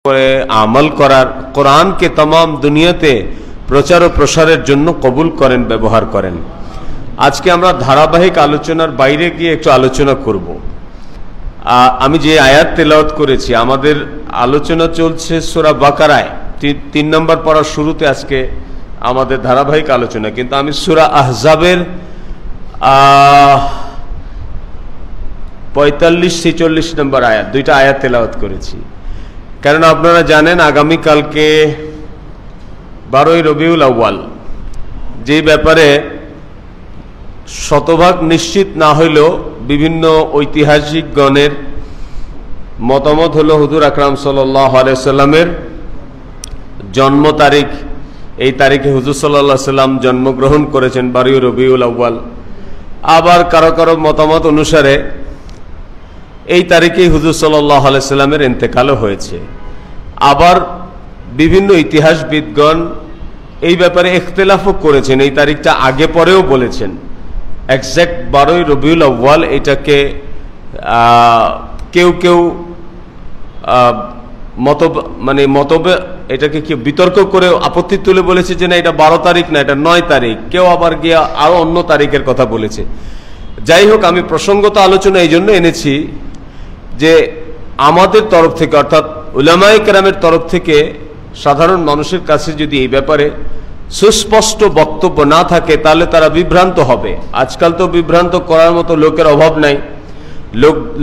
করে আমল করার, কোরআনকে तमाम দুনিয়াতে প্রচার ও প্রসারের জন্য কবুল করেন, ব্যবহার করেন। আজকে আমরা ধারাবাহিক আলোচনার বাইরে গিয়ে একটু আলোচনা করব। আমি যে আয়াত তেলাওয়াত করেছি, আমাদের আলোচনা চলছে সূরা বাকারায় 3 নম্বর পড়ার শুরুতে আজকে আমাদের ধারাবাহিক আলোচনা, কিন্তু আমি সূরা আহজাবের 45-46 নম্বর আয়াত, দুইটা আয়াত তেলাওয়াত করেছি। কারণ আপনারা জানেন আগামীকালকে 12ই রবিউল আউয়াল, যে ব্যাপারে শতভাগ নিশ্চিত না হইলেও বিভিন্ন ঐতিহাসিকগণের মতামত হলো হুজুর আকরাম সাল্লাল্লাহু আলাইহি সাল্লামের জন্ম তারিখ, এই তারিখে হুজুর সাল্লাল্লাহু আলাইহি সাল্লাম জন্মগ্রহণ করেছেন 12ই রবিউল আউয়াল। আবার কারো কারো মতামত অনুসারে এই তারিখেই হুজুর সাল্লাল্লাহু আলাইহি সাল্লামের ইন্তেকালও হয়েছে। আবার বিভিন্ন ইতিহাসবিদগণ এই ব্যাপারে ইখতিলাফও করেছেন, এই তারিখটা আগে পরেও বলেছেন। এক্সাক্ট 12ই রবিউল আউয়াল এটাকে কেউ কেউ এটাকে কি বিতর্ক করে আপত্তি তুলে বলেছে যে না এটা 12 তারিখ না, এটা 9 তারিখ। কেউ আবার গিয়ে আরো অন্য তারিখের কথা বলেছে। যাই হোক, আমি প্রসঙ্গত আলোচনা এই জন্য এনেছি যে আমাদের তরফ থেকে, অর্থাৎ উলামায়ে কেরামের তরফ থেকে সাধারণ মানুষের কাছে যদি এই ব্যাপারে সুস্পষ্ট বক্তব্য না থাকে তাহলে তারা বিভ্রান্ত হবে। আজকাল তো বিভ্রান্ত করার মতো লোকের অভাব নাই,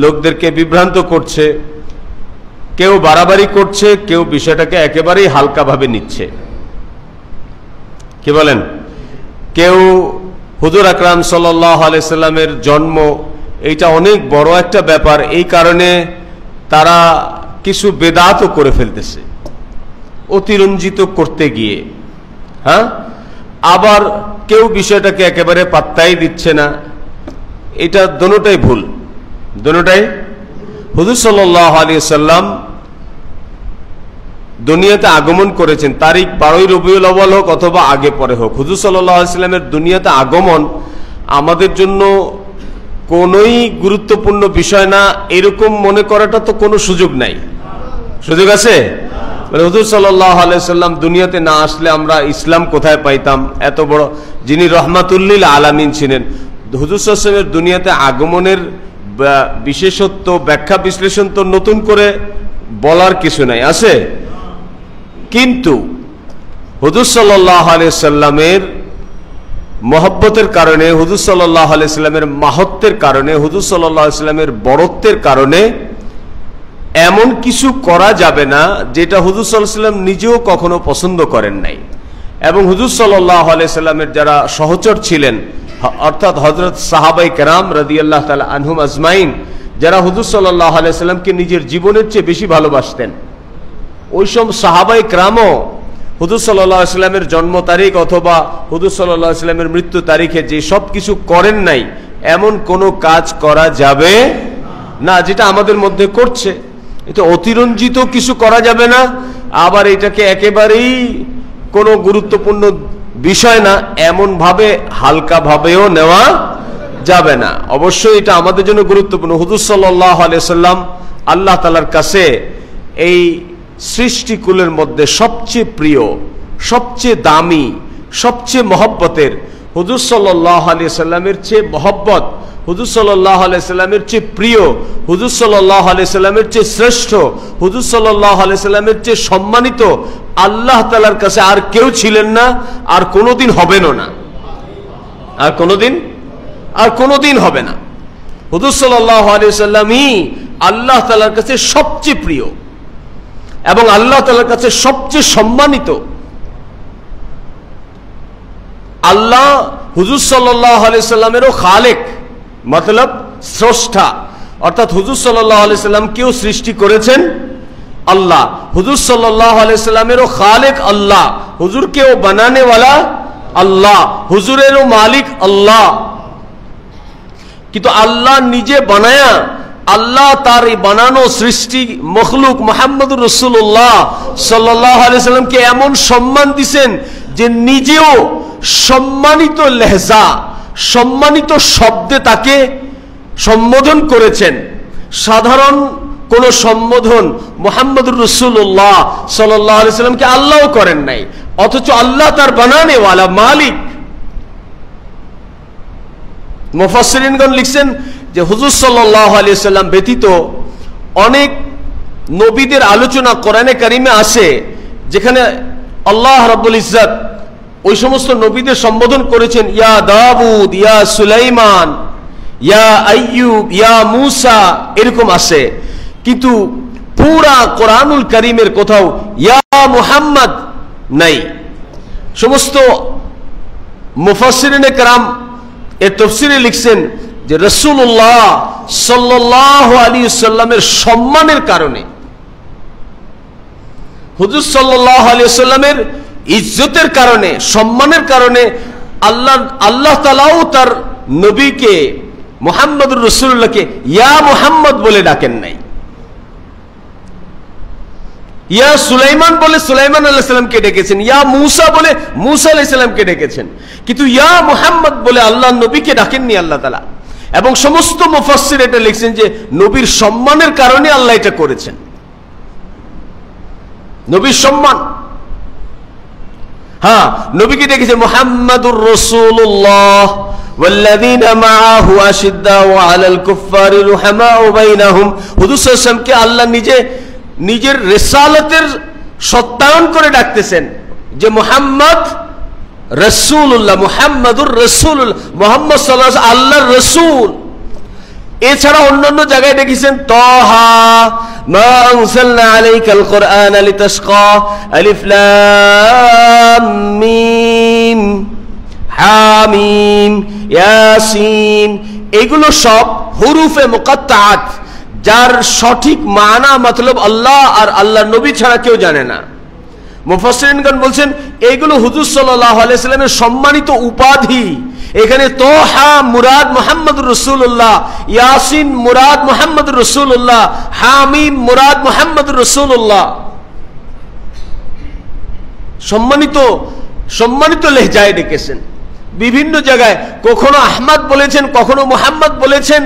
লোকদেরকে বিভ্রান্ত করছে, কেউ বাড়াবাড়ি করছে, কেউ বিষয়টাকে একেবারেই হালকাভাবে নিচ্ছে। কি বলেন? কেউ হুজুর আকরাম সাল্লাল্লাহু আলাইহি সাল্লামের জন্ম এইটা অনেক বড় একটা ব্যাপার, এই কারণে তারা কিছু বেদাতও করে ফেলতেছে অতিরঞ্জিত করতে গিয়ে। হ্যাঁ, আবার কেউ বিষয়টাকে একেবারে পাত্তাই দিচ্ছে না। এটা দোনোটাই ভুল, দোনোটাই। হুজুর সাল্লাল্লাহু আলাইহি সাল্লাম দুনিয়াতে আগমন করেছেন, তারিখ 12ই রবিউল আউয়াল হোক অথবা আগে পরে হোক, হুজুর সাল্লাল্লাহু আলাইহি সাল্লামের দুনিয়াতে আগমন আমাদের জন্য কোনোই গুরুত্বপূর্ণ বিষয় না, এরকম মনে করাটা তো কোনো সুযোগ নাই। সুযোগ আছে? মানে হুজুর সাল্লাল্লাহু আলাইহি সাল্লাম দুনিয়াতে না আসলে আমরা ইসলাম কোথায় পাইতাম? এত বড় যিনি রহমাতুল্লিল আলামিন ছিলেন, হুজুর সাল্লাল্লাহু আলাইহি সাল্লামের দুনিয়াতে আগমনের বিশেষত্ব ব্যাখ্যা বিশ্লেষণ তো নতুন করে বলার কিছু নাই, আছে। কিন্তু হুজুর সাল্লাল্লাহু আলাইহি সাল্লামের মহব্বতের কারণে, হুজুর সাল্লাল্লাহু আলাইহি সাল্লামের মাহাত্ম্যের কারণে, হুজুর সাল্লাল্লাহু আলাইহি সাল্লামের বড়ত্বের কারণে এমন কিছু করা যাবে না যেটা হুজুর সাল্লাল্লাহু আলাইহি সাল্লাম নিজেও কখনো পছন্দ করেন নাই। এবং হুজুর সাল্লাল্লাহু আলাইহি সাল্লামের যারা সহচর ছিলেন, অর্থাৎ হযরত সাহাবায়ে কেরাম রাদিয়াল্লাহু তাআলা আনহুম আজমাইন, যারা হুজুর সাল্লাল্লাহু আলাইহি সাল্লামকে নিজের জীবনের চেয়ে বেশি ভালোবাসতেন, ওই সব সাহাবায়ে কেরামও হুজুর সাল্লাল্লাহু আলাইহি সাল্লামের জন্ম তারিখ অথবা হুজুর সাল্লাল্লাহু আলাইহি সাল্লামের মৃত্যু তারিখে যে সব কিছু করেন নাই, এমন কোনো কাজ করা যাবে না যেটা আমাদের মধ্যে করছে। এটা অতিরঞ্জিত কিছু করা যাবে না, আবার এটাকে একেবারেই কোনো গুরুত্বপূর্ণ বিষয় না এমন ভাবে হালকা ভাবেও নেওয়া যাবে না। অবশ্যই এটা আমাদের জন্য গুরুত্বপূর্ণ। হুজুর সাল্লাল্লাহু আলাইহি সাল্লাম আল্লাহ তাআলার কাছে এই সৃষ্টিকুলের মধ্যে সবচেয়ে প্রিয়, সবচেয়ে দামি, সবচেয়ে মহব্বতের। হুজুর সাল্লাল্লাহু আলাইহি সাল্লামের চেয়ে মহব্বত, হুজুর সাল্লাল্লাহু আলাইহি সাল্লামের চেয়ে প্রিয়, হুজুর সাল্লাল্লাহু আলাইহি সাল্লামের চেয়ে শ্রেষ্ঠ, হুজুর সাল্লাল্লাহু আলাইহি সাল্লামের চেয়ে সম্মানিত আল্লাহ তাআলার কাছে আর কেউ ছিলেন না, আর কোনোদিন হবেনও না, আর কোনোদিন হবে না। হুজুর সাল্লাল্লাহু আলাইহি সাল্লামই আল্লাহ তাআলার কাছে সবচেয়ে প্রিয় এবং আল্লাহ তাআলার কাছে সবচেয়ে সম্মানিত। আল্লাহ হুজুর সাল্লাল্লাহু আলাইহি সাল্লামেরও খালেক, মতলব স্রষ্টা, অর্থাৎ হুজুর সাল্লাল্লাহু আলাইহি সাল্লামকেও সৃষ্টি করেছেন আল্লাহ। হুজুর সাল্লাল্লাহু আলাইহি সাল্লামেরও খালেক আল্লাহ, হুজুরকেও বানানে ওয়ালা আল্লাহ, হুজুরেরও মালিক আল্লাহ। কিন্তু আল্লাহ নিজে বানায়া, আল্লাহ তার এই বানানো সৃষ্টি মখলুক মুহাম্মদুর রাসূলুল্লাহ সাল্লাল্লাহু আলাইহি সাল্লামকে এমন সম্মান দিয়েছেন যে নিজেও সম্মানিত লেহজা, সম্মানিত শব্দে তাকে সম্বোধন করেছেন। সাধারণ কোন সম্বোধন মুহাম্মদুর রাসূলুল্লাহ সাল্লাল্লাহু আলাইহি সাল্লামকে আল্লাহও করেন নাই, অথচ আল্লাহ তার বানানে ওয়ালা মালিক। মুফাসসিরিনগণ লিখছেন যে হুজুর সাল্লাল্লাহু আলাইহি সাল্লাম ব্যতীত অনেক নবীদের আলোচনা কোরআনে কারিমে আসে, যেখানে আল্লাহ রাব্বুল ইজ্জত ওই সমস্ত নবীদের সম্বোধন করেছেন ইয়া দাউদ, ইয়া সুলাইমান, ইয়া আইয়ুব, ইয়া মূসা, এরকম আসে। কিন্তু পুরা কোরআনুল কারীমের কোথাও ইয়া মুহাম্মদ নাই। সমস্ত মুফাসসিরিনে কেরাম এর তাফসীরে লিখছেন যে রাসূলুল্লাহ সাল্লাল্লাহু আলাইহি ওয়াসাল্লামের সম্মানের কারণে, হুজুর সাল্লাল্লাহু আলাইহি ওয়াসাল্লামের ইজ্জতের কারণে, সম্মানের কারণে আল্লাহ তাআলাও তার নবীকে মুহাম্মদুর রাসূলুল্লাহকে ইয়া মুহাম্মদ বলে ডাকেন নাই। ইয়া সুলাইমান বলে সুলাইমান আলাইহিস সালামকে ডেকেছেন, ইয়া মূসা বলে মূসা আলাইহিস সালামকে ডেকেছেন, কিন্তু ইয়া মুহাম্মদ বলে আল্লাহর নবীকে ডাকেননি আল্লাহ তাআলা। এবং সমস্ত মুফাসসির এটা লিখছেন যে নবীর সম্মানের কারণে আল্লাহ এটা করেছেন, নবীর সম্মান। হ্যাঁ, নবীকে ডেকেছে মুহাম্মাদুর রাসূলুল্লাহ ওয়াল্লাযীনা মাআহু আশিদ্দাউ আলাল কুফফারি রুহামাউ বাইনাহুম। হুজুর সাল্লাল্লাহু আলাইহি ওয়াসাল্লামকে আল্লাহ নিজের রিসালাতের সত্যায়ন করে ডাকতেছেন যে মুহাম্মদ রাসূলুল্লাহ, মুহাম্মাদুর রাসূলুল্লাহ, মুহাম্মদ সাল্লাল্লাহু আলাইহি ওয়াসাল্লাম আল্লাহর রাসূল। এছাড়া অন্যান্য জায়গায় দেখেছেন তাহা মা আনসালনা আলাইকাল কুরআনা লিতাশকা, আলিফ লাম মিম হামিম ইয়াসিন, এগুলো সব হুরুফে মুকাত্তাআত, যার সঠিক মানা মতলব আল্লাহ আর আল্লাহর নবী ছাড়া কেউ জানে না। মুফাসসিরিনগণ বলছেন এইগুলো হুজুর সাল্লাল্লাহু আলাইহি ওয়াসাল্লামের সম্মানিত উপাধি। এখানে তোহা মুরাদ মুহাম্মদুর রাসূলুল্লাহ, ইয়াসিন মুরাদ মুহাম্মদুর রাসূলুল্লাহ, হামিম মুরাদ মুহাম্মদুর রাসূলুল্লাহ। সম্মানিত লেহজায় ডেকেছেন বিভিন্ন জায়গায়, কখনো আহমদ বলেছেন, কখনো মুহাম্মদ বলেছেন,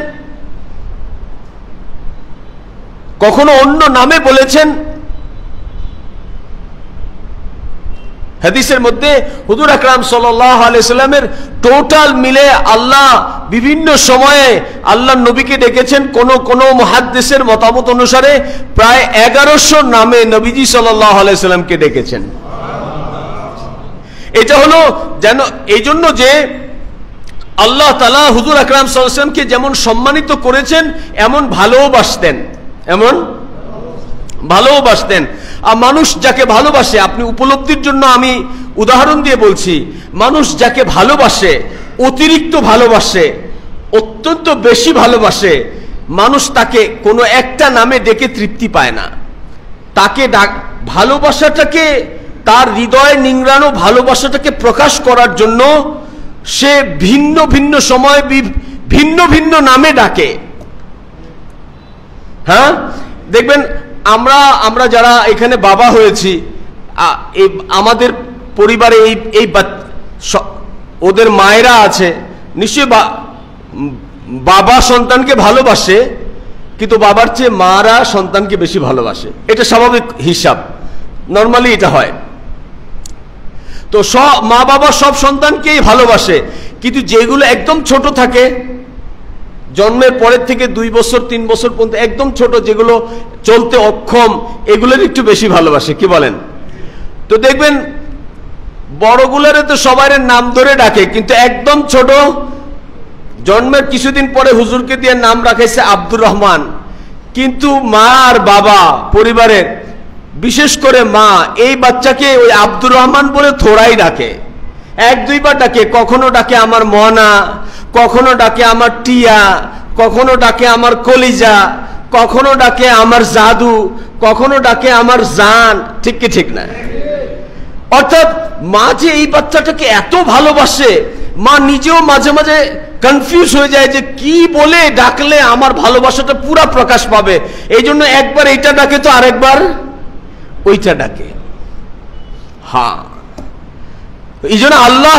কখনো অন্য নামে বলেছেন। হাদিসের মধ্যে হুজুর আকরাম সাল্লাল্লাহু আলাইহি সাল্লামের টোটাল মিলে আল্লাহ বিভিন্ন সময়ে আল্লাহর নবীকে ডেকেছেন কোন মুহাদ্দিসের মতামত অনুসারে প্রায় 1100 নামে নবীজি সাল্লাল্লাহু আলাইহি সাল্লামকে ডেকেছেন। এটা হলো যেন এই জন্য যে আল্লাহ তাআলা হুজুর আকরাম সাল্লাল্লাহু আলাইহি সাল্লামকে যেমন সম্মানিত করেছেন এমন ভালোবাসতেন, এমন ভালোবাসতেন। আর মানুষ যাকে ভালোবাসে, আপনি উপলব্ধির জন্য আমি উদাহরণ দিয়ে বলছি, মানুষ যাকে ভালোবাসে, অতিরিক্ত ভালোবাসে, অত্যন্ত বেশি ভালোবাসে, মানুষ তাকে কোনো একটা নামে ডেকে তৃপ্তি পায় না। তাকে ভালোবাসাটাকে, তার হৃদয়ে নিংড়ানো ভালোবাসাটাকে প্রকাশ করার জন্য সে ভিন্ন ভিন্ন সময় ভিন্ন ভিন্ন নামে ডাকে। হ্যাঁ, দেখবেন আমরা যারা এখানে বাবা হয়েছি, আমাদের পরিবারে এই ওদের মায়েরা আছে, নিশ্চয়ই বাবা সন্তানকে ভালোবাসে, কিন্তু বাবার চেয়ে মারা সন্তানকে বেশি ভালোবাসে। এটা স্বাভাবিক হিসাব, নর্মালি এটা হয়। তো মা বাবা সব সন্তানকেই ভালোবাসে, কিন্তু যেগুলো একদম ছোট থাকে, জন্মের পরের থেকে 2 বছর 3 বছর পর্যন্ত একদম ছোট, যেগুলো চলতে অক্ষম, এগুলোর একটু বেশি ভালোবাসে, কি বলেন? তো দেখবেন বড়গুলোরে তো সবাই নাম ধরে ডাকে, কিন্তু একদম ছোট জন্মের কিছুদিন পরে হুজুরকে দিয়ে নাম রাখাইছে আব্দুর রহমান, কিন্তু মা আর বাবা পরিবারের, বিশেষ করে মা, এই বাচ্চাকে ওই আব্দুর রহমান বলে থোড়াই ডাকে, 1-2 বার ডাকে। কখনো ডাকে আমার মনা, কখনো ডাকে আমার টিয়া, কখনো ডাকে আমার কলিজা, কখনো ডাকে আমার জাদু, কখনো ডাকে আমার জান। ঠিক কি ঠিক না? অর্থাৎ মা যে এই বাচ্চাটাকে এত ভালোবাসে, মা নিজেও মাঝে মাঝে কনফিউজ হয়ে যায় যে কি বলে ডাকলে আমার ভালোবাসাটা পুরা প্রকাশ পাবে। এই জন্য একবার এইটা ডাকে তো আরেকবার ওইটা ডাকে। হ্যাঁ, এই জন্য আল্লাহ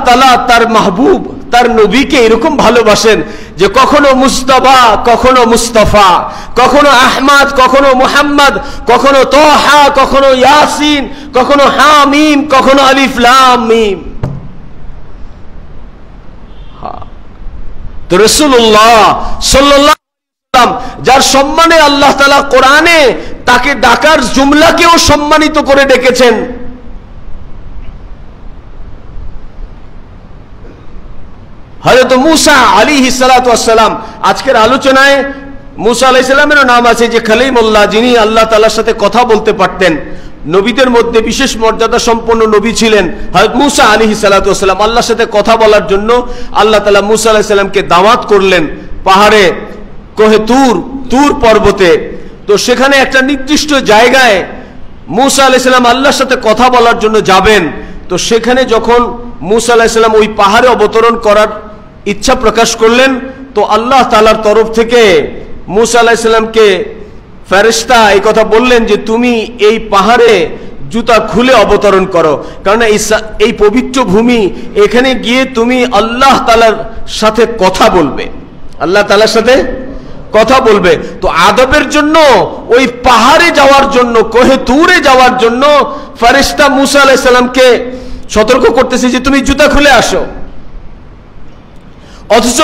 তাআলা তার মাহবুব, তার নবীকে এরকম ভালোবাসেন যে কখনো মুস্তাফা, কখনো মুস্তাফা, কখনো আহমদ, কখনো মুহাম্মদ, কখনো তোহা, কখনো ইয়াসিন, কখনো হামিম, কখনো আলিফ লাম মিম। তো রাসূলুল্লাহ সাল্লাল্লাহু আলাইহি ওয়াসাল্লাম যার সম্মানে আল্লাহ তাআলা কোরআনে তাকে ডাকার জুমলাকেও সম্মানিত করে ডেকেছেন। হযরত মুসা আলাইহিস সালাতু ওয়াস সালাম, আজকের আলোচনায় মুসা আলাইহিস সালামের নাম আছে যে কালিমুল্লাহ, যিনি আল্লাহ তাআলার সাথে কথা বলতে পারতেন। নবীদের মধ্যে বিশেষ মর্যাদা সম্পন্ন নবী ছিলেন হযরত মুসা আলাইহিস সালাতু ওয়াস সালাম। আল্লাহর সাথে কথা বলার জন্য আল্লাহ তাআলা মুসা আলাইহিস সালামকে দাওয়াত করলেন পাহাড়ে, কোহে তুর পর্বতে। তো সেখানে একটা নির্দিষ্ট জায়গায় মুসা আলাইহিস সালাম আল্লাহর সাথে কথা বলার জন্য যাবেন। তো সেখানে যখন মুসা আলাইহিস সালাম ওই পাহাড়ে অবতরণ করার ইচ্ছা প্রকাশ করলেন, তো আল্লাহ তাআলার তরফ থেকে মুসা আলাইহিস সালামকে ফেরেশতা এই কথা বললেন যে তুমি এই পাহাড়ে জুতা খুলে অবতরণ করো, কারণ এই পবিত্র ভূমি, এখানে গিয়ে তুমি আল্লাহ তাআলার সাথে কথা বলবে, আল্লাহ তাআলার সাথে কথা বলবে। তো আদবের জন্য ওই পাহাড়ে যাওয়ার জন্য, কোহে তুরে যাওয়ার জন্য ফেরেশতা মুসা আলাইহিস সালামকে সতর্ক করতেছে যে তুমি জুতা খুলে আসো। অথচ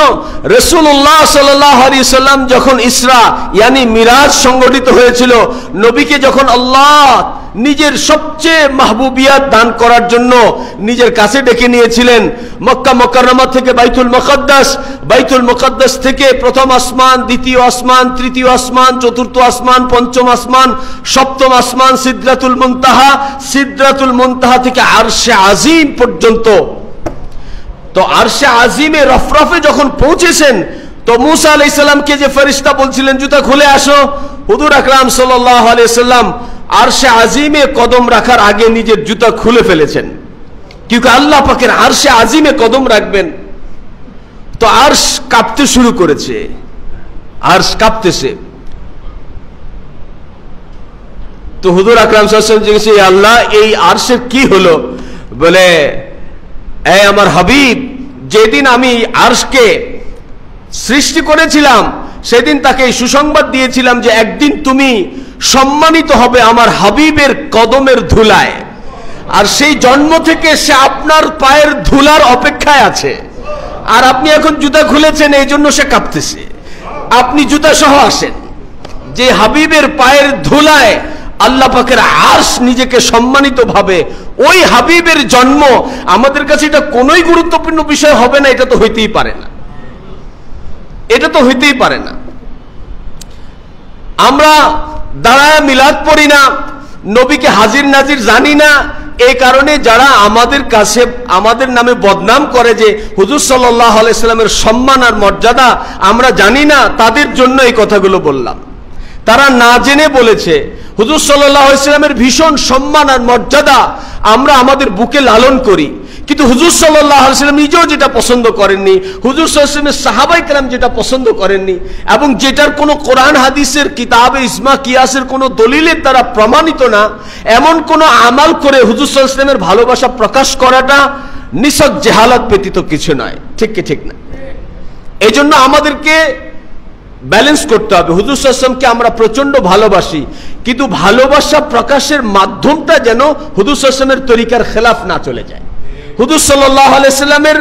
রাসূলুল্লাহ সাল্লাল্লাহু আলাইহি সাল্লাম যখন ইসরা ইয়ানি মিরাজ সংগঠিত হয়েছিল, নবীকে যখন আল্লাহ নিজের সবচেয়ে মাহবুবিয়াত দান করার জন্য নিজের কাছে ডেকে নিয়েছিলেন, মক্কা মুকাররমা থেকে বাইতুল মুকাদ্দাস থেকে প্রথম আসমান, দ্বিতীয় আসমান, তৃতীয় আসমান, চতুর্থ আসমান, পঞ্চম আসমান, সপ্তম আসমান, সিদরাতুল মুনতাহা থেকে আরশে আজিম পর্যন্ত। তো আরশে আজিমে রফরফে যখন পৌঁছেছেন, তো মুসা আলাইহিস সালামকে যে ফেরেশতা বলছিলেন জুতা খুলে আসো, হুজুর আকরাম সাল্লাল্লাহু আলাইহি সাল্লাম আরশে আজিমে কদম রাখার আগে নিজের জুতা খুলে ফেলেছেন, কিংবা আল্লাহ পাকের আরশে আজিমে কদম রাখবেন। তো আরশ কাঁপতে শুরু করেছে, আরশ কাঁপতেছে। তো হুজুর আকরাম সাল্লাল্লাহু আলাইহি ওয়াসাল্লাম জিজ্ঞেস, আল্লাহ এই আরশের কি হলো? বলে, এই আমার হাবিব, যেদিন আমি আরশকে সৃষ্টি করেছিলাম সেদিন তাকে সুসংবাদ দিয়েছিলাম যে একদিন তুমি সম্মানিত হবে আমার হাবিবের কদমের ধুলায়, আর সেই জন্ম থেকে সে আপনার পায়ের ধুলার অপেক্ষায় আছে। আর আপনি এখন জুতা খুলেছেন, এই জন্য সে কাঁপতেছে। আপনি জুতা সহ আসেন, যে হাবিবের পায়ের ধুলায় আল্লাহ পাকের আরশ নিজেকে সম্মানিত ভাবে। ওই হাবিবের জন্ম আমাদের কাছে এটা কোনোই গুরুত্বপূর্ণ বিষয় হবে না, এটা তো হইতেই পারে না, এটা তো হইতেই পারে না। আমরা দাঁড়ায় মিলাদ পড়ি না, নবীকে হাজির নাজির জানি না, এই কারণে যারা আমাদের কাছে আমাদের নামে বদনাম করে যে হুজুর সাল্লাল্লাহু আলাইহি সাল্লামের সম্মান আর মর্যাদা আমরা জানি না, তাদের জন্য এই কথাগুলো বললাম। তারা না জেনে বলেছে। হুজুর সাল্লাল্লাহু আলাইহি সাল্লামের ভীষণ সম্মান আর মর্যাদা আমরা আমাদের বুকে লালন করি, কিন্তু হুজুর সাল্লাল্লাহু আলাইহি সাল্লাম নিজেও যেটা পছন্দ করেননি, হুজুর সাল্লাল্লাহু আলাইহি ওয়াসাল্লামের সাহাবায়ে কেরাম যেটা পছন্দ করেননি, এবং যেটার কোনো কোরআন হাদিসের কিতাবে ইজমা কিয়াসের কোনো দলিলের দ্বারা প্রমাণিত না, এমন কোনো আমাল করে হুজুর সাল্লাল্লাহু আলাইহি ওয়াসাল্লামের ভালোবাসা প্রকাশ করাটা নিছক জাহালাত ব্যতীত কিছু নয়। ঠিক কি ঠিক না? এই জন্য আমাদেরকে ব্যালেন্স করতে হবে। হুজুর সাল্লাল্লাহু আলাইহি ওয়াসাল্লামকে আমরা প্রচন্ড ভালোবাসি, কিন্তু ভালোবাসা প্রকাশের মাধ্যমটা যেন হুজুর সাল্লাল্লাহু আলাইহি ওয়াসাল্লামের তরিকার খেলাফ না চলে যায়, হুজুর সাল্লাল্লাহু আলাইহি সাল্লামের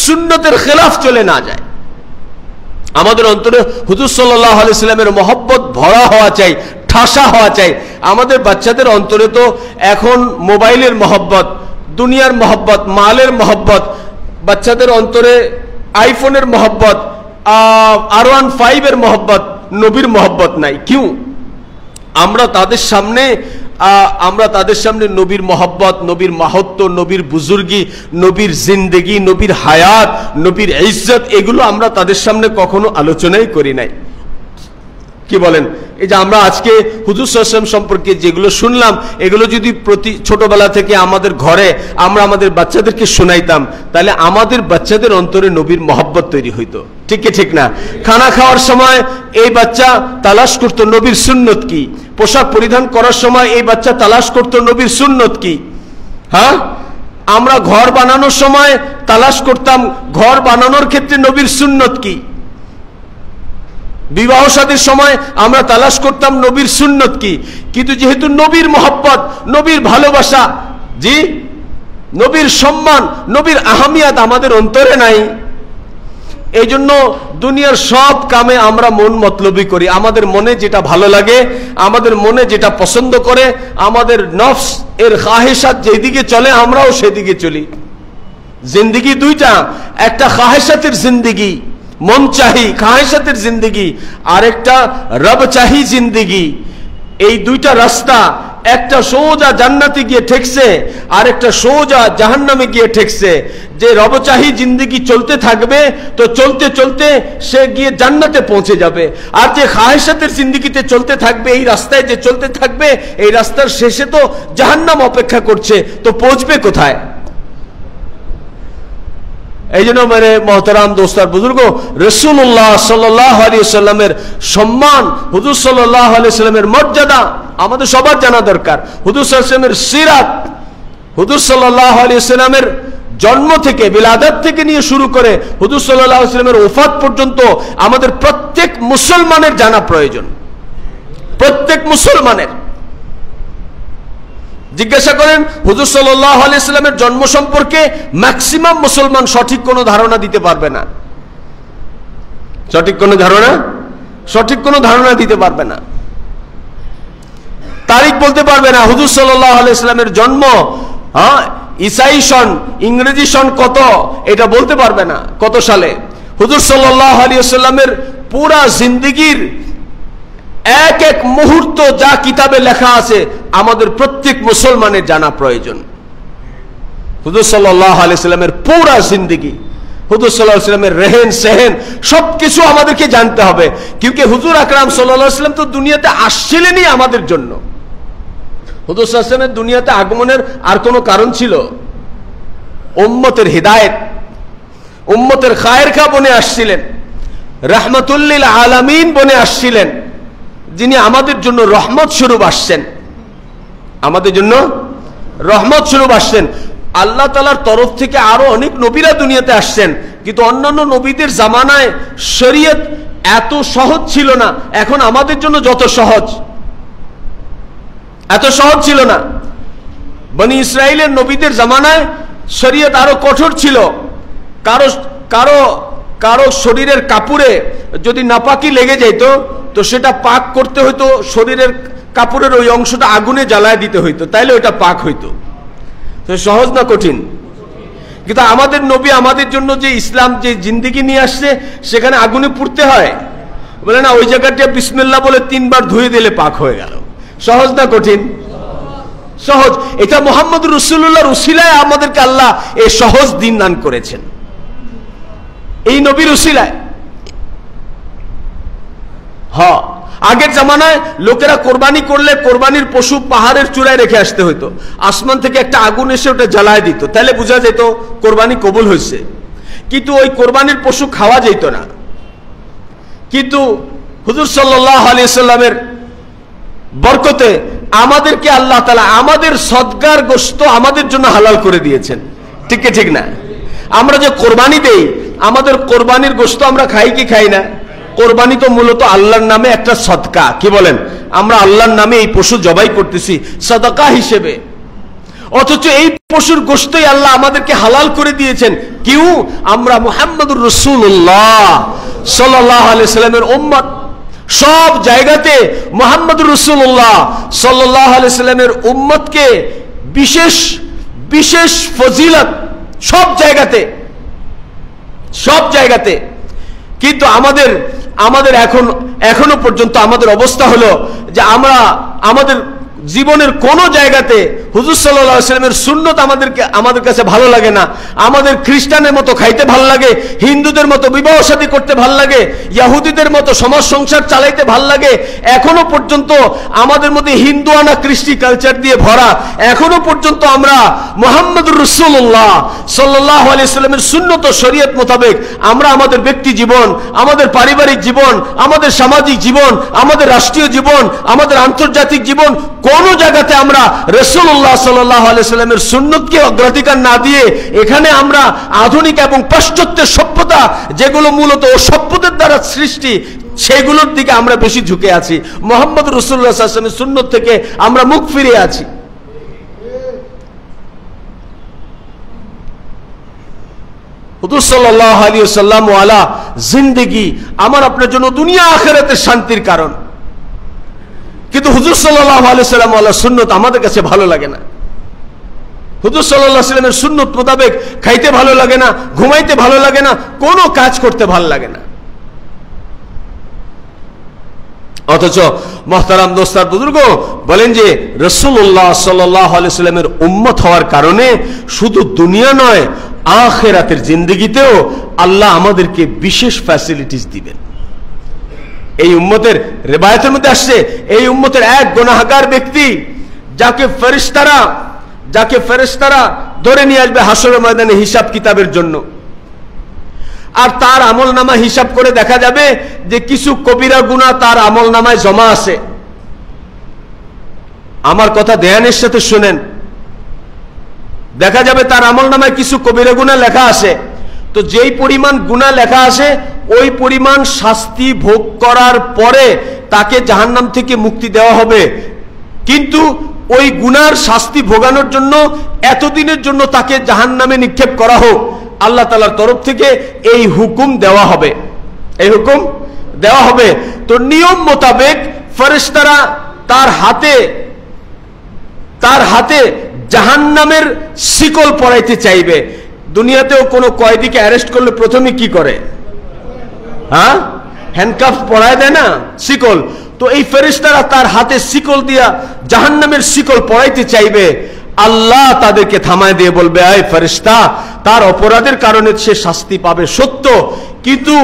সুন্নতের খেলাফ চলে না যায়। আমাদের অন্তরে হুজুর সাল্লাল্লাহু আলাইহি সাল্লামের মহব্বত ভরা হওয়া চাই, ঠাসা হওয়া চাই। আমাদের বাচ্চাদের অন্তরে তো এখন মোবাইলের মহব্বত, দুনিয়ার মহব্বত, মালের মহব্বত, বাচ্চাদের অন্তরে আইফোনের মহব্বত, R15 এর মহব্বত, নবীর মহব্বত নাই। কিউ আমরা তাদের সামনে নবীর মহব্বত, নবীর মাহাত্ম্য, নবীর বুজুর্গি, নবীর জিন্দেগি, নবীর হায়াত, নবীর ইজ্জত, এগুলো আমরা তাদের সামনে কখনো আলোচনাই করি নাই। কি বলেন? এই যে আমরা আজকে হুজুর সাল্লাল্লাহু আলাইহি ওয়াসাল্লাম সম্পর্কে যেগুলো শুনলাম, এগুলো যদি প্রতি ছোটবেলা থেকে আমাদের ঘরে আমরা আমাদের বাচ্চাদেরকে শোনাইতাম, তাহলে আমাদের বাচ্চাদের অন্তরে নবীর মহব্বত তৈরি হইতো। ঠিক কি ঠিক না? খানা খাওয়ার সময় এই বাচ্চা তালাশ করতো নবীর সুন্নত কি, পোশাক পরিধান করার সময় এই বাচ্চা তালাশ করতো নবীর সুন্নত কি। হ্যাঁ, আমরা ঘর বানানোর সময় তালাশ করতাম ঘর বানানোর ক্ষেত্রে নবীর সুন্নত কি। বিবাহ শাদীর সময় আমরা তালাশ করতাম নবীর সুন্নত কি। কিন্তু যেহেতু নবীর মহব্বত, নবীর ভালোবাসা, জি, নবীর সম্মান, নবীর আহমিয়াত আমাদের অন্তরে নাই, এই জন্য দুনিয়ার সব কামে আমরা মন মতলবি করি। আমাদের মনে যেটা ভালো লাগে, আমাদের মনে যেটা পছন্দ করে, আমাদের নফস এর খাহেসাত যেদিকে চলে আমরাও সেদিকে চলি। জিন্দিগি দুইটা, একটা খাহেসাতের জিন্দিগি, মন চাহি খাহেসাতের জিন্দিগি, আর একটা রব চাহি জিন্দিগি। এই দুইটা রাস্তা, একটা সোজা জান্নাতে গিয়ে ঠেকছে আর একটা সোজা জাহান্নামে গিয়ে ঠেকছে। যে রবচাহি জিন্দেগি চলতে থাকবে তো চলতে চলতে সে গিয়ে জান্নাতে পৌঁছে যাবে, আর যে খাহেসাতের জিন্দেগিতে চলতে থাকবে, এই রাস্তায় যে চলতে থাকবে, এই রাস্তার শেষে তো জাহান্নাম অপেক্ষা করছে, তো পৌঁছবে কোথায়? এই জন্য মেরে মহতারাম দোস্তার বুজুর্গ, রাসূলুল্লাহ সাল্লাল্লাহু আলাইহি ওয়াসাল্লামের সম্মান, হুজুর সাল্লাল্লাহু আলাইহি ওয়াসাল্লামের মর্যাদা আমাদের সবার জানা দরকার। হুজুর সাল্লাল্লাহু আলাইহি ওয়াসাল্লামের সিরাত, হুজুর সাল্লাল্লাহু আলাইহি ওয়াসাল্লামের জন্ম থেকে, বিলাদত থেকে নিয়ে শুরু করে হুজুর সাল্লাল্লাহু আলাইহি ওয়াসাল্লামের ওফাত পর্যন্ত আমাদের প্রত্যেক মুসলমানের জানা প্রয়োজন। প্রত্যেক মুসলমানের। জিজ্ঞাসা করেন হুজুর সাল্লাল্লাহু আলাইহি ওয়াসাল্লামের জন্ম সম্পর্কে ম্যাক্সিমাম মুসলমান সঠিক কোনো ধারণা দিতে পারবে না। সঠিক কোনো ধারণা দিতে পারবে না। তারিখ বলতে পারবে না। হুজুর সাল্লাল্লাহু আলাইহি ওয়াসাল্লামের জন্ম ঈসাই সন, ইংরেজি সন কত, এটা বলতে পারবে না কত সালে। হুজুর সাল্লাল্লাহু আলাইহি ওয়াসাল্লামের পুরা জিন্দেগির এক এক মুহূর্ত যা কিতাবে লেখা আছে আমাদের প্রত্যেক মুসলমানের জানা প্রয়োজন। হুজুর সাল্লাল্লাহু আলাইহি ওয়াসাল্লামের পুরা জিন্দেগি, হুজুর সাল্লাল্লাহু আলাইহি ওয়াসাল্লামের রেহেন সেহেন সবকিছু আমাদেরকে জানতে হবে। কিউকি হুজুর আকরাম সাল্লাল্লাহু আলাইহি ওয়াসাল্লাম তো দুনিয়াতে আসছিলেনই আমাদের জন্য। হুজুর সাল্লাল্লাহু আলাইহি ওয়াসাল্লামের দুনিয়াতে আগমনের আর কোনো কারণ ছিল? উম্মতের হিদায়াত, উম্মতের খায়ের খা বনে আসছিলেন, রাহমাতুল লিল আলামিন বনে আসছিলেন, যিনি আমাদের জন্য রহমত স্বরূপ আসছেন, আমাদের জন্য রহমত স্বরূপ আসছেন। আল্লাহ তাআলার তরফ থেকে আরো অনেক নবীরা দুনিয়াতে আসছেন, কিন্তু অন্যান্য নবীদের জামানায় শরীয়ত এত সহজ ছিল না। এখন আমাদের জন্য যত সহজ, এত সহজ ছিল না। বনি ইসরাইলের নবীদের জামানায় শরীয়ত আরো কঠোর ছিল। কারো কারো কারো শরীরের কাপড়ে যদি নাপাকি লেগে যেত তো সেটা পাক করতে হইতো, শরীরের কাপড়ের ওই অংশটা আগুনে জ্বালায় দিতে হইতো, তাইলে ওইটা পাক হইতো। তো সহজ না কঠিন? কিন্তু আমাদের নবী আমাদের জন্য যে ইসলাম, যে জিন্দেগি নিয়ে আসছে, সেখানে আগুনে পুড়তে হয়? বলে না, ওই জায়গাটা বিসমিল্লাহ বলে 3 বার ধুয়ে দিলে পাক হয়ে গেল। সহজ না কঠিন? সহজ। এটা মুহাম্মদুর রাসূলুল্লাহর উসিলায় আমাদেরকে আল্লাহ এই সহজ দিন দান করেছেন, এই নবীর উসিলায়। হ্যাঁ, আগের জামানায় লোকেরা কোরবানি করলে কোরবানির পশু পাহাড়ের চূড়ায় রেখে আসতে হতো, আসমান থেকে একটা আগুন এসে ওটা জ্বালায় দিত, তাহলে বোঝা যেত কোরবানি কবুল হয়েছে। কিন্তু ওই কোরবানির পশু খাওয়া যেত না। কিন্তু হুজুর সাল্লাল্লাহু আলাইহি ওয়াসাল্লামের বরকতে আমাদেরকে আল্লাহ তাআলা আমাদের সদকার গোশত আমাদের জন্য হালাল করে দিয়েছেন। ঠিক কি ঠিক না? আমরা যে কোরবানি দেই, আমাদের কোরবানির গোশত আমরা খাই কি খাই না? কোরবানি তো মূলত আল্লাহর নামে একটা সদকা। কি বলেন? আমরা আল্লাহর নামে এই পশু জবাই করতেছি সাদাকা হিসেবে, অথচ এই পশুর গোশতই আল্লাহ আমাদেরকে হালাল করে দিয়েছেন। কেউ আমরা মুহাম্মদুর রাসূলুল্লাহ সাল্লাল্লাহু আলাইহি ওয়াসাল্লামের উম্মত। সব জায়গাতে মুহাম্মদুর রাসূলুল্লাহ সাল্লাল্লাহু আলাইহি ওয়াসাল্লামের উম্মতকে বিশেষ বিশেষ ফজিলত, সব জায়গাতে, সব জায়গাতে। কিন্তু আমাদের এখনো পর্যন্ত আমাদের অবস্থা হলো যে আমরা আমাদের জীবনের কোন জায়গাতে হুজুর সাল্লাল্লাহু আলাইহি ওয়াসাল্লামের সুন্নত আমাদের কাছে ভালো লাগে না। আমাদের খ্রিস্টানের মতো খাইতে ভালো লাগে, হিন্দুদের মতো বিবাহ শাদী করতে ভালো লাগে, ইহুদিদের মতো সমাজ সংসার চালাইতে ভালো লাগে। এখনো পর্যন্ত আমাদের মধ্যে হিন্দুয়ানা কৃষ্টি কালচার দিয়ে ভরা। এখনো পর্যন্ত আমরা মুহাম্মদুর রাসূলুল্লাহ সাল্লাল্লাহু আলাইহি ওয়াসাল্লামের সুন্নত ও শরীয়ত মোতাবেক আমরা আমাদের ব্যক্তি জীবন, আমাদের পারিবারিক জীবন, আমাদের সামাজিক জীবন, আমাদের রাষ্ট্রীয় জীবন, আমাদের আন্তর্জাতিক জীবন কোন জায়গাতে আমরা রাসূলুল্লাহ সাল্লাল্লাহু আলাইহি সাল্লামের সুন্নতকে অগ্রাধিকার না দিয়ে এখানে আমরা আধুনিক এবং পাশ্চাত্যের সভ্যতা, যেগুলো মূলত ও সভ্যতার দ্বারা সৃষ্টি, সেগুলোর দিকে আমরা বেশি ঝুঁকে আছি। মুহাম্মদ রাসূলুল্লাহ সাল্লাল্লাহু আলাইহি ওয়াসাল্লামের সুন্নত থেকে আমরা মুখ ফিরিয়ে আছি। হুজুর সাল্লাল্লাহু আলাইহি ওয়াসাল্লাম ওয়ালা জিন্দেগি আমার আপনার জন্য দুনিয়া আখিরাতের শান্তির কারণ, কিন্তু হুজুর সাল্লাল্লাহু আলাইহি ওয়াসাল্লাম ওয়ালা সুন্নত আমাদের কাছে ভালো লাগে না। হুজুর সাল্লাল্লাহু আলাইহি ওয়াসাল্লামের সুন্নত মোতাবেক খাইতে ভালো লাগে না, ঘুমাইতে ভালো লাগে না, কোনো কাজ করতে ভালো লাগে না। অথচ মুহতারাম দোস্তার বুজুর্গ বলেন যে রাসূলুল্লাহ সাল্লাল্লাহু আলাইহি ওয়াসাল্লামের উম্মত হওয়ার কারণে শুধু দুনিয়া নয়, আখিরাতের জিন্দেগিতেও আল্লাহ আমাদেরকে বিশেষ ফ্যাসিলিটিস দিবেন। এই উম্মতের রিওয়ায়াতের মধ্যে আসছে, এই উম্মতের এক গুনাহগার ব্যক্তি যাকে ফেরেশতারা ধরে নিয়ে আসবে হাসরের ময়দানে হিসাব কিতাবের জন্য, আর তার আমলনামা হিসাব করে দেখা যাবে যে কিছু কবিরা গুনাহ তার আমলনামায় জমা আছে। আমার কথা ধ্যানের সাথে শুনেন, দেখা যাবে তার আমলনামায় কিছু কবিরা গুনাহ লেখা আছে। তো যেই পরিমাণ গুনাহ লেখা আছে ওই পরিমাণ শাস্তি ভোগ করার পরে তাকে জাহান্নাম থেকে মুক্তি দেওয়া হবে, কিন্তু ওই গুনার শাস্তি ভোগানোর জন্য এতদিনের জন্য তাকে জাহান্নামে নিক্ষেপ করা হোক, আল্লাহ তাআলার তরফ থেকে এই হুকুম দেওয়া হবে। এই হুকুম দেওয়া হবে। তো নিয়ম মোতাবেক ফেরেশতারা তার হাতে জাহান্নামের শিকল পরাইতে চাইবে। দুনিয়াতেও কোনো কয়েদিকে অ্যারেস্ট করলে প্রথমে কি করে? হ্যান্ডকাফ পরায় দেয় না, শিকল। তো এই ফেরেশতারা তার হাতে শিকল দিয়া জাহান্নামের শিকল পরাইতে চাইবে। আল্লাহ তাদেরকে থামায় দিয়ে বলবে, এই ফেরেশতা, তার অপরাধের কারণে সে শাস্তি পাবে সত্য, কিন্তু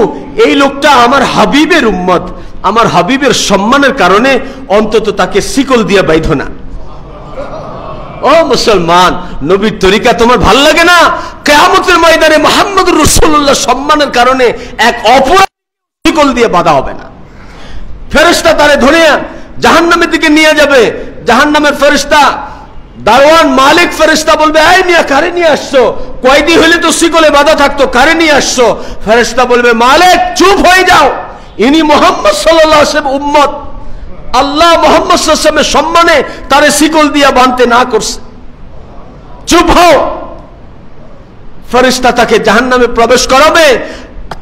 এই লোকটা আমার হাবিবের উম্মত, আমার হাবিবের সম্মানের কারণে অন্তত তাকে শিকল দিয়ে বাইধো না। ও মুসলমান, নবীর তরিকা তোমার ভাল লাগে না? কিয়ামতের ময়দানে মুহাম্মদুর রাসূলুল্লাহ সম্মানের কারণে এক অপরাধ শিকল দিয়ে বাঁধা হবে না। ফেরেশতা তারে ধরে জাহান্নামের দিকে নিয়ে যাবে। জাহান্নামের ফেরেশতা দারওয়ান মালিক ফেরেশতা বলবে, এই মিয়া কারে নিয়ে আসছো? কয়েদি হইলে তো শিকলে বাঁধা থাকতো, কারে নিয়ে আসছো? ফেরেশতা বলবে, মালিক চুপ হয়ে যাও, ইনি মুহাম্মদ সাল্লাল্লাহু আলাইহি ওয়াসাল্লাম উম্মত, আল্লাহ মুহাম্মদ সাল্লাল্লাহু আলাইহি ওয়াসাল্লামের সম্মানে তারে শিকল দিয়া বাঁধতে না করছে, চুপ হও। ফেরেশতা তাকে জাহান্নামে প্রবেশ করাবে।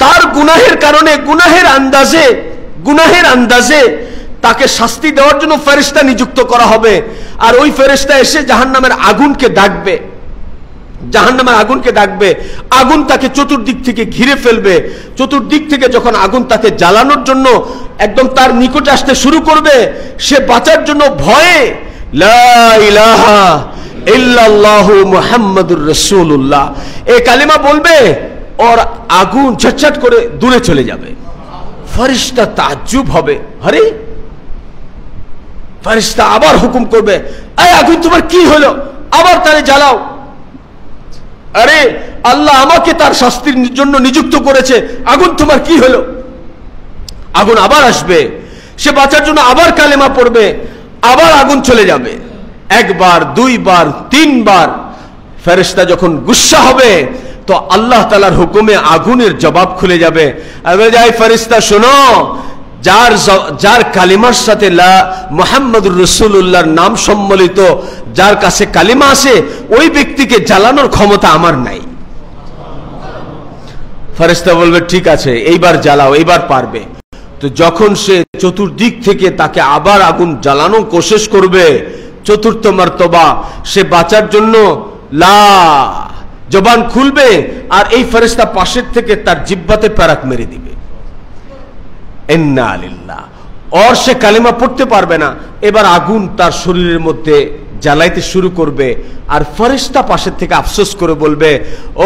তার গুনাহের কারণে গুনাহের আন্দাজে তাকে শাস্তি দেওয়ার জন্য ফেরেশতা নিযুক্ত করা হবে। আর ওই ফেরেশতা এসে জাহান্নামের আগুনকে ডাকবে, আগুন তাকে চতুর্দিক থেকে ঘিরে ফেলবে। চতুর্দিক থেকে যখন আগুন তাকে জ্বালানোর জন্য একদম তার নিকটে আসতে শুরু করবে, সে বাঁচার জন্য ভয়ে লা ইলাহা ইল্লাল্লাহু মুহাম্মাদুর রাসূলুল্লাহ এই কালিমা বলবে, ওর আগুন ঝটঝট করে দূরে চলে যাবে। ফেরেশতা তাজ্জুব হবে, আরে ফেরেশতা আবার হুকুম করবে, এই আগুন তোমার কি হলো? আবার তারে জ্বালাও। আরে আল্লাহ আমাকে তার শাস্তির জন্য নিযুক্ত করেছে, আগুন তোমার কি হলো? আগুন আবার আসবে, সে বাঁচার জন্য আবার কালেমা পড়বে, আবার আগুন চলে যাবে। একবার, দুইবার, তিনবার। ফেরেশতা যখন গুসসা হবে তো আল্লাহ তাআলার হুকুমে আগুনের জবাব খুলে যাবে। যাই ফেরেশতা শোনো, যার কালিমার সাথে লা মুহাম্মাদুর রাসূলুল্লাহর নাম সম্মিলিত যার কাছে কালিমা আছে, ওই ব্যক্তিকে জ্বালানোর ক্ষমতা আমার নাই। ফেরেশতা বলবে, ঠিক আছে, এইবার জ্বালাও, এইবার পারবে। তো যখন সে চতুর্দিক থেকে তাকে আবার আগুন জ্বালানোর কোশিশ করবে, চতুর্থ মর্তবা সে বাঁচার জন্য জবান খুলবে, আর এই ফেরেশতা পাশের থেকে তার জিহ্বাতে প্যারাক মেরে দিবে। ইন্না লিল্লাহ। और সে কালিমা পড়তে পারবে না। এবার আগুন তার শরীরের মধ্যে জ্বালাইতে শুরু করবে, আর ফেরেশতা পাশের থেকে আফসোস করে বলবে,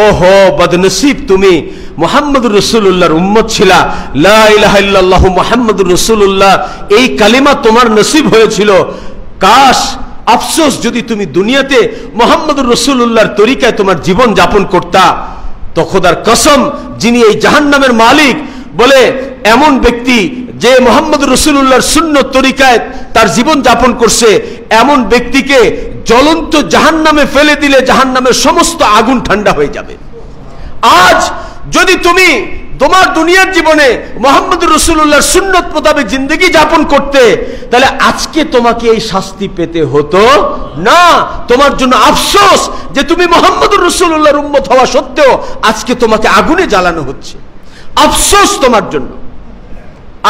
ওহো বদনসিব, তুমি মুহাম্মদুর রাসূলুল্লাহর উম্মত ছিলা, লা ইলাহা ইল্লাল্লাহু মুহাম্মদুর রাসূলুল্লাহ এই কালিমা তোমার নসিব হয়েছিল। কাশ, আফসোস যদি তুমি দুনিয়াতে মুহাম্মদুর রাসূলুল্লাহর তরিকায় তোমার জীবন যাপন করতা। তো খোদার কসম, যিনি এই জাহান্নামের মালিক, বলে এমন ব্যক্তি যে মুহাম্মদ রাসূলুল্লাহর সুন্নত তরিকায় তার জীবন যাপন করছে, এমন ব্যক্তিকে জ্বলন্ত জাহান্নামে ফেলে দিলে জাহান্নামের সমস্ত আগুন ঠান্ডা হয়ে যাবে। আজ যদি তুমি তোমার দুনিয়ার জীবনে মুহাম্মদ রাসূলুল্লাহর সুন্নত মোতাবেক জিন্দেগি যাপন করতে, তাহলে আজকে তোমাকে এই শাস্তি পেতে হতো না। তোমার জন্য আফসোস যে তুমি মুহাম্মদ রাসূলুল্লাহর উম্মত হওয়া সত্ত্বেও আজকে তোমাকে আগুনে জ্বালানো হচ্ছে। আফসোস তোমার জন্য।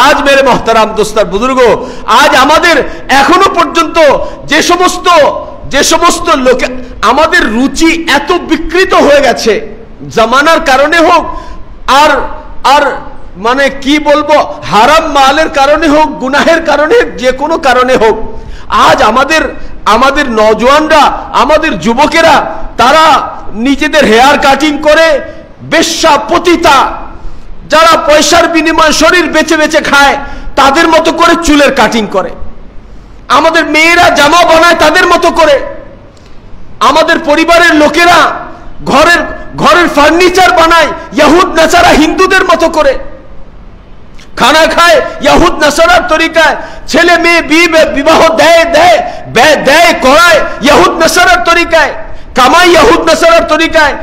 আজ মেরে মোহতারাম দোস্তার বুজুর্গ, আজ আমাদের এখনো পর্যন্ত যে সমস্ত লোকে আমাদের রুচি এত বিকৃত হয়ে গেছে, জামানার কারণে হোক আর মানে কি বলবো, হারাম মালের কারণে হোক, গুনাহের কারণে, যে কোনো কারণে হোক, আজ আমাদের নওজওয়ানরা, আমাদের যুবকেরা, তারা নিজেদের হেয়ার কাটিং করে বেশ্যা পতিতা, যারা পয়সার বিনিময়ে শরীর বেচে বেচে খায়, তাদের মতো করে চুলের কাটিং করে। আমাদের মেয়েরা জামা বানায় তাদের মতো করে। আমাদের পরিবারের লোকেরা ঘরের ফার্নিচার বানায় ইহুদ নাসারা হিন্দুদের মতো করে। খানা খায় ইহুদ নাসারার তরিকায়, ছেলে মেয়ে বিবাহ দেয় করায় ইহুদ নাসারার তরিকায়, কামাই ইহুদ নাসারার তরিকায়,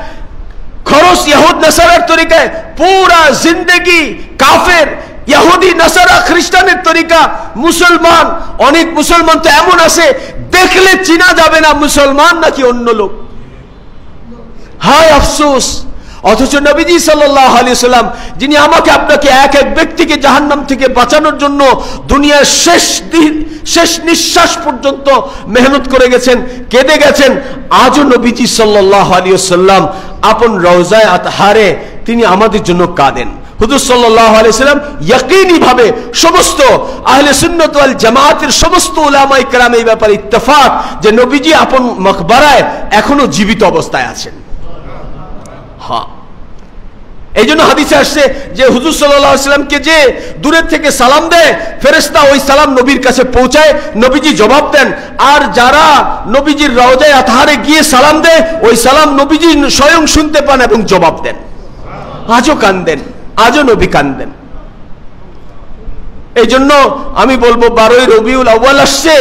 খরচ ইহুদ নাসারার তরিকায়। পুরা জিন্দেগি কাফের, ইহুদি নাসারা খ্রিস্টানের তরিকা। মুসলমান, অনেক মুসলমান তো এমন আছে দেখলে চিনা যাবে না মুসলমান নাকি অন্য লোক। হায় আফসোস। অথচ নবীজি সাল্লাল্লাহু আলাইহি সাল্লাম, যিনি আমাকে আপনাকে এক এক ব্যক্তিকে জাহান্নাম থেকে বাঁচানোর জন্য দুনিয়ার শেষ নিঃশ্বাস পর্যন্ত মেহনত করে গেছেন, কেঁদে গেছেন, আজও নবীজি সাল্লাল্লাহু আলাইহি সাল্লাম আপন রওজায়ে আতহারে তিনি আমাদের জন্য কাঁদেন। হুজুর সাল্লাল্লাহু আলাইহি সাল্লাম ইয়াকিনী ভাবে সমস্ত আহলে সুন্নাত ওয়াল জামাতের সমস্ত উলামায়ে কেরাম এই ব্যাপারে ইত্তেফাক যে নবীজি আপন মকবরায় এখনো জীবিত অবস্থায় আছেন। হ্যাঁ, এই জন্য হাদিসে আসছে যে হুজুর সাল্লাল্লাহু আলাইহি সাল্লামকে যে দূরের থেকে সালাম দেয়, ফেরেশতা ওই সালাম নবীর কাছে পৌঁছায়, নবীজি জবাব দেন। আর যারা নবীজির রওজায়ে আতহারে গিয়ে সালাম দেয়, ওই সালাম নবীজি স্বয়ং শুনতে পান এবং জবাব দেন। আজও কান্দেন, আজও নবী কান্দেন। এই জন্য আমি বলবো 12ই রবিউল আউয়াল আসছে,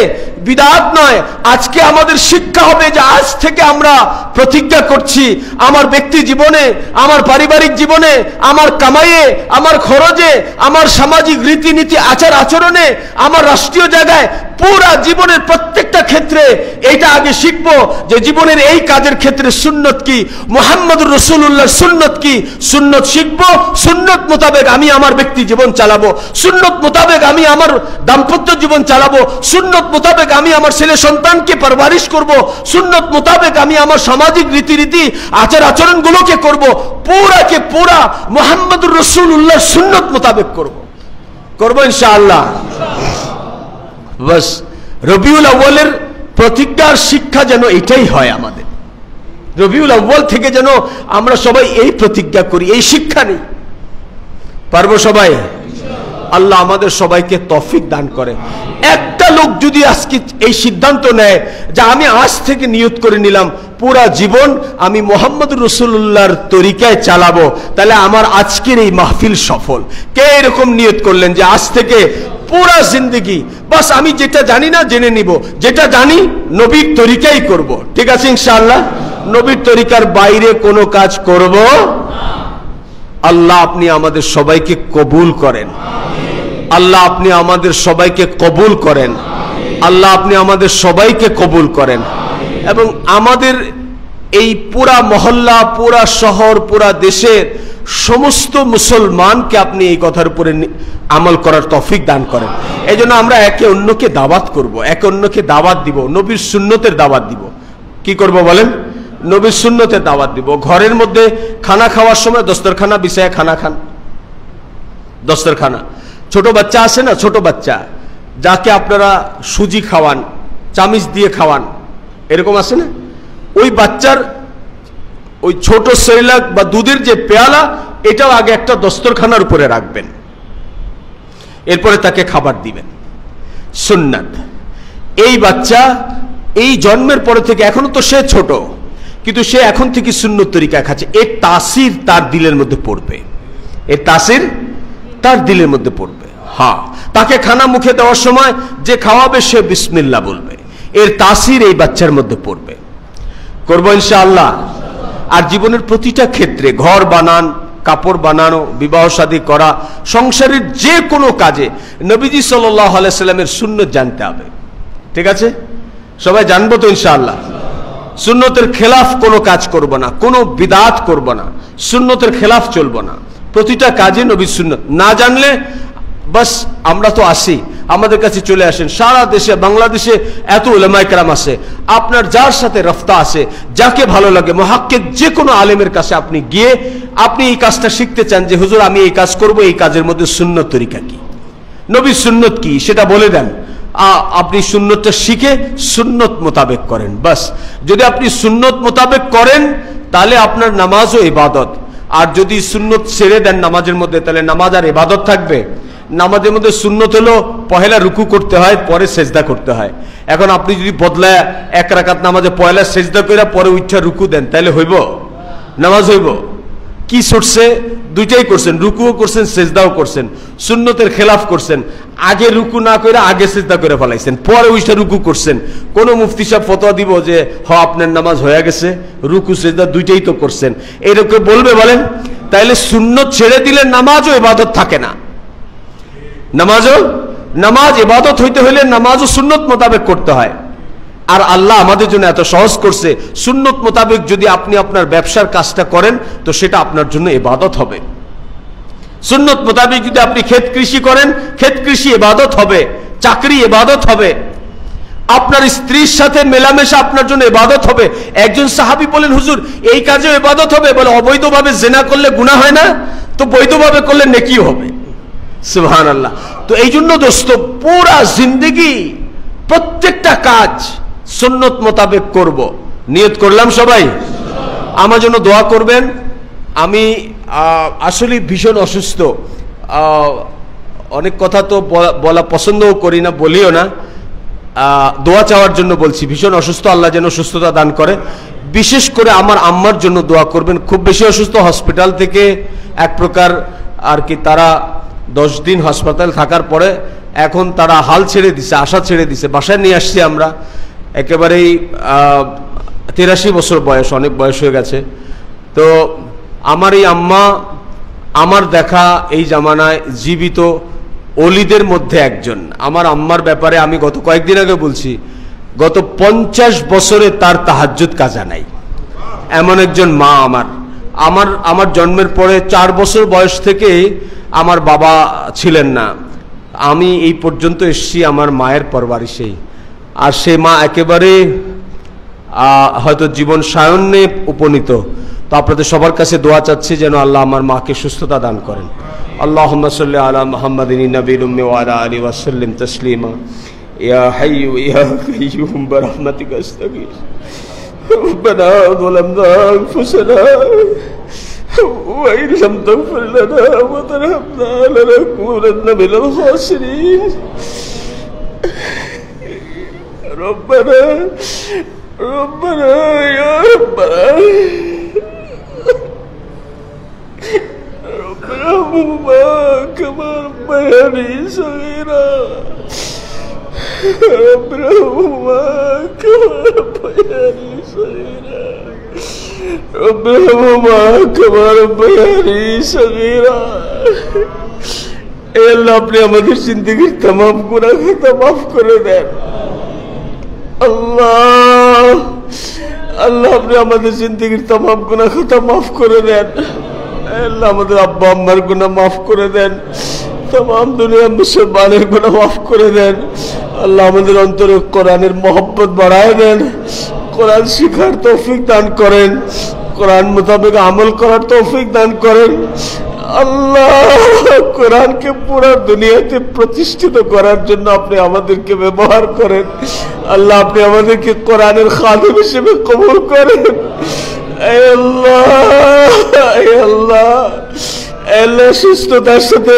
বিদআত নয়। আজকে আমাদের শিক্ষা হবে যে আজ থেকে আমরা প্রতিজ্ঞা করছি, আমার ব্যক্তি জীবনে, আমার পারিবারিক জীবনে, আমার কামাইয়ে, আমার খরচে, আমার সামাজিক রীতিনীতি, আচার আচরণে, আমার রাষ্ট্রীয় জায়গায়, পুরা জীবনের প্রত্যেকটা ক্ষেত্রে এইটা আগে শিখবো যে জীবনের এই কাজের ক্ষেত্রে সুন্নত কি, মুহাম্মদুর রাসূলুল্লাহর সুন্নত কি। সুন্নত শিখবো, সুন্নত মোতাবেক আমি আমার ব্যক্তি জীবন চালাবো, সুন্নত মোতাবেক আমি আমার দাম্পত্য জীবন চালাবো, সুন্নত মোতাবেক আমি আমার ছেলে সন্তানকে পরবারিশ করব, সুন্নত মোতাবেক আমি আমার সামাজিক রীতিনীতি, আচার আচরণগুলোকে করব, পুরাকে পুরা মুহাম্মদুর রাসূলুল্লাহর সুন্নত মোতাবেক করব ইনশাআল্লাহ। বাস রবিউল আউয়ালের প্রতিজ্ঞার শিক্ষা যেন এটাই হয় আমাদের। রবিউল আউয়াল থেকে যেন আমরা সবাই এই প্রতিজ্ঞা করি, এই শিক্ষা নেই। পারবো সবাই? আল্লাহ আমাদের সবাইকে তৌফিক দান করে। একটা লোক যদি আজকে এই সিদ্ধান্ত নেয় যে আমি আজ থেকে নিয়ত করে নিলাম পুরা জীবন আমি মুহাম্মদুর রাসূলুল্লাহর তরিকায় চালাবো, তাহলে আমার আজকের এই মাহফিল সফল। কে এরকম নিয়ত করলেন যে আজ থেকে পুরা জিন্দেগি বাস আমি যেটা জানি না জেনে নিব, যেটা জানি নবীর তরিকাই করব? ঠিক আছে ইনশাআল্লাহ, নবীর তরিকার বাইরে কোনো কাজ করব না। আল্লাহ আপনি আমাদের সবাইকে কবুল করেন। আল্লাহ আপনি আমাদের সবাইকে কবুল করেন। আল্লাহ আপনি আমাদের সবাইকে কবুল করেন এবং আমাদের এই পুরা মহল্লা, পুরা শহর, পুরা দেশের সমস্ত মুসলমানকে আপনি এই কথার উপরে আমল করার তৌফিক দান করেন। এই জন্য আমরা একে অন্যকে দাওয়াত করব, একে অন্যকে দাওয়াত দিব, নবীর সুন্নতের দাওয়াত দিব। কি করব বলেন? নবীর সুন্নতের দাওয়াত দিব। ঘরের মধ্যে খানা খাওয়ার সময় দস্তরখানা বিছায় খানা খান, দস্তরখানা। ছোট বাচ্চা আছে না, ছোট বাচ্চা যাকে আপনারা সুজি খাওয়ান, চামিচ দিয়ে খাওয়ান, এরকম আছে না, ওই বাচ্চার ওই ছোট সেরেলাক বা দুধের যে পেয়ালা, এটাও আগে একটা দস্তরখানার উপরে রাখবেন, এরপরে তাকে খাবার দিবেন। সুন্নাত। এই বাচ্চা এই জন্মের পরে থেকে, এখনো তো সে ছোট, কিন্তু সে এখন থেকে সুন্নত তরিকা খাচ্ছে। এর তাসির তার দিলের মধ্যে পড়বে, এর তাসির তার দিলের মধ্যে পড়বে। হ্যাঁ, তাকে খানা মুখে দেওয়ার সময় যে খাওয়াবে সে বিসমিল্লাহ বলবে, এর তাসির এই বাচ্চার মধ্যে পড়বে। করবো ইনশাআল্লাহ। আর জীবনের প্রতিটা ক্ষেত্রে, ঘর বানান, কাপড় বানানো, বিবাহ শাদী করা, সংসারের যে কোনো কাজে নবীজি সাল্লাল্লাহু আলাইহি সাল্লামের সুন্নত জানতে হবে। ঠিক আছে, সবাই জানবো তো ইনশাআল্লাহ। সুন্নতের খেলাফ কোনো কাজ করব না, কোনো বিদআত করব না, সুন্নতের খেলাফ চলবো না। প্রতিটা কাজে নবীর সুন্নত না জানলে বাস আমরা তো আসি, আমাদের কাছে চলে আসেন। সারা দেশে, বাংলাদেশে এত উলামায়ে কেরাম আছে, আপনার যার সাথে রফতা আছে, যাকে ভালো লাগে, মুহাক্কিক যে কোনো আলেমের কাছে আপনি গিয়ে আপনি এই কাজটা শিখতে চান যে হুজুর আমি এই কাজ করব, এই কাজের মধ্যে সুন্নত তরিকা কি, নবীর সুন্নত কি সেটা বলে দেন। আপনি সুন্নতটা শিখে সুন্নত মোতাবেক করেন। বাস যদি আপনি সুন্নত মোতাবেক করেন তাহলে আপনার নামাজও ইবাদত। আর যদি সুন্নত ছেড়ে দেন নামাজের মধ্যে, তাহলে নামাজ আর ইবাদত থাকবে? নামাজের মধ্যে সুন্নত হলো পহেলা রুকু করতে হয়, পরে সেজদা করতে হয়। এখন আপনি যদি বদলায় এক রাকাত নামাজে পয়লা সেজদা করে পরে উঠা রুকু দেন, তাহলে হইব? নামাজ হইব? কি ছুটছে? দুইটাই করছেন, রুকুও করছেন, সেজদাও করছেন, সুন্নতের খেলাফ করছেন। আগে রুকু না করে আগে সেজদা করে ফেলাইছেন, পরে উঠা রুকু করছেন। কোন মুফতি সাহেব ফতোয়া দিব যে আপনার নামাজ হয়ে গেছে, রুকু সেজদা দুইটাই তো করছেন, এরকম বলবে? বলেন। তাইলে সুন্নত ছেড়ে দিলে নামাজও ইবাদত থাকে না। নামাজ ইবাদত হইতে হইলে নামাজও সুন্নত মোতাবেক করতে হয়। আর আল্লাহ আমাদের জন্য এত সহজ করছে, সুন্নত মোতাবেক যদি আপনি আপনার ব্যবসার কাজটা করেন তো সেটা আপনার জন্য ইবাদত হবে। সুন্নত মোতাবেক যদি আপনি ক্ষেত কৃষি করেন, ক্ষেত কৃষি ইবাদত হবে, চাকরি ইবাদত হবে। আপনার স্ত্রীর সাথে মেলামেশা আপনার জন্য ইবাদত হবে। একজন সাহাবী বলেন হুজুর এই কাজেও ইবাদত হবে? বলে অবৈধভাবে জিনা করলে গুনাহ হয় না, তো বৈধভাবে করলে নেকি হবে। সুবহানাল্লাহ। তো এই জন্য দোস্ত, পুরা জিন্দেগি প্রত্যেকটা কাজ সুন্নত মোতাবেক করব, নিয়ত করলাম সবাই। আমার জন্য দোয়া করবেন। আমি আসলে ভীষণ অসুস্থ, অনেক কথা তো বলা পছন্দও করি না, বলিও না, দোয়া চাওয়ার জন্য বলছি। ভীষণ অসুস্থ, আল্লাহ যেন সুস্থতা দান করে। বিশেষ করে আমার আম্মার জন্য দোয়া করবেন, খুব বেশি অসুস্থ। হসপিটাল থেকে এক প্রকার আর কি, তারা 10 দিন হাসপাতাল থাকার পরে এখন তারা হাল ছেড়ে দিছে, আশা ছেড়ে দিছে। বাসায় নিয়ে আসছি আমরা, একেবারেই 83 বছর বয়স, অনেক বয়স হয়ে গেছে। তো আমার এই আম্মা আমার দেখা এই জামানায় জীবিত অলিদের মধ্যে একজন। আমার আম্মার ব্যাপারে আমি গত কয়েকদিন আগে বলছি, গত 50 বছরে তার তাহাজ্জুদ কাজা নাই, এমন একজন মা আমার জন্মের পরে 4 বছর বয়স থেকে আমার বাবা ছিলেন না। আমি এই পর্যন্ত এসেছি আমার মায়ের পরবারিশেই। আর সে মা একেবারে হয়তো জীবন সায়ন্যে উপনীত। তো আপনাদের সবার কাছে দোয়া চাচ্ছি যেন আল্লাহ আমার মাকে সুস্থতা দান করেন। আল্লাহুম্মা সাল্লি আলা মুহাম্মাদিন নবিয়্যিল উম্মি ওয়া আলা আলিহি ওয়া সাল্লিম তাসলিমা। ইয়া হাইয়্যু ইয়া কাইয়্যুম বিরহমাতিকা আস্তাগীথ। রব্বানা যালামনা আনফুসানা ওয়া ইন লাম তাগফির লানা ওয়া তারহামনা লানাকুনান্না মিনাল খাসিরিন। ربنا يا ربنا ربنا كما ربياني صغيرا ربنا كما ربياني صغيرا ربنا كما ربياني صغيرا। আল্লাহ আপনি আমাদের জিন্দেগির तमाम গুনাহ খাতা মাফ করে দেন। আল্লাহ আল্লাহ আপনি আমাদের জিন্দেগির तमाम গুনাহ খাতা মাফ করে দেন। আল্লাহ আমাদের আব্বা আম্মার গুনাহ মাফ করে দেন, तमाम দুনিয়ার মুসলমানের গুনাহ মাফ করে দেন। আল্লাহ আমাদের অন্তরে কোরআনের মহব্বত বাড়ায় দেন, কোরআন শিখার তৌফিক দান করেন, কোরআন মোতাবেক আমল করার তৌফিক দান করেন। আল্লাহ কোরআনকে পুরো দুনিয়াতে প্রতিষ্ঠিত করার জন্য আপনি আমাদেরকে ব্যবহার করেন। আল্লাহ আপনি আমাদেরকে কোরআনের খাদিম হিসেবে কবুল করেন। আল্লাহ সুস্থতার সাথে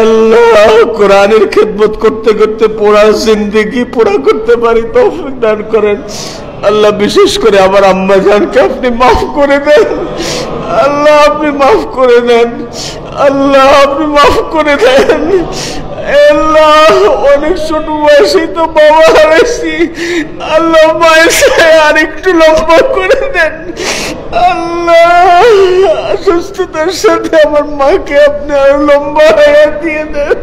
আল্লাহ কোরআনের খেদমত করতে করতে পুরা জিন্দেগি পুরা করতে পারি তৌফিক দান করেন। আল্লাহ বিশেষ করে আমার আম্মা জানকে আপনি মাফ করে দেন। আল্লাহ আপনি মাফ করে দেন, আল্লাহ আপনি মাফ করে দেন। আল্লাহ অনেক ছোট বয়সেই তো বাবা হারাইছি, আল্লাহ মায়ের আর একটু লম্বা করে দেন। আল্লাহ সুস্থতার সাথে আমার মাকে আপনি আরো লম্বা হায়াত দিয়ে দেন।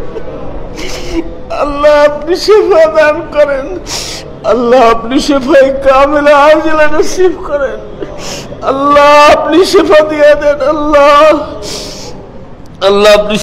আল্লাহ আপনি শেফা দান করেন, আল্লাহ আপনি শেফায়ে কামিলা আজিলা নসিব করেন, আল্লাহ আপনি শেফা দিয়ে দেন। আল্লাহ আল্লাহ আপনি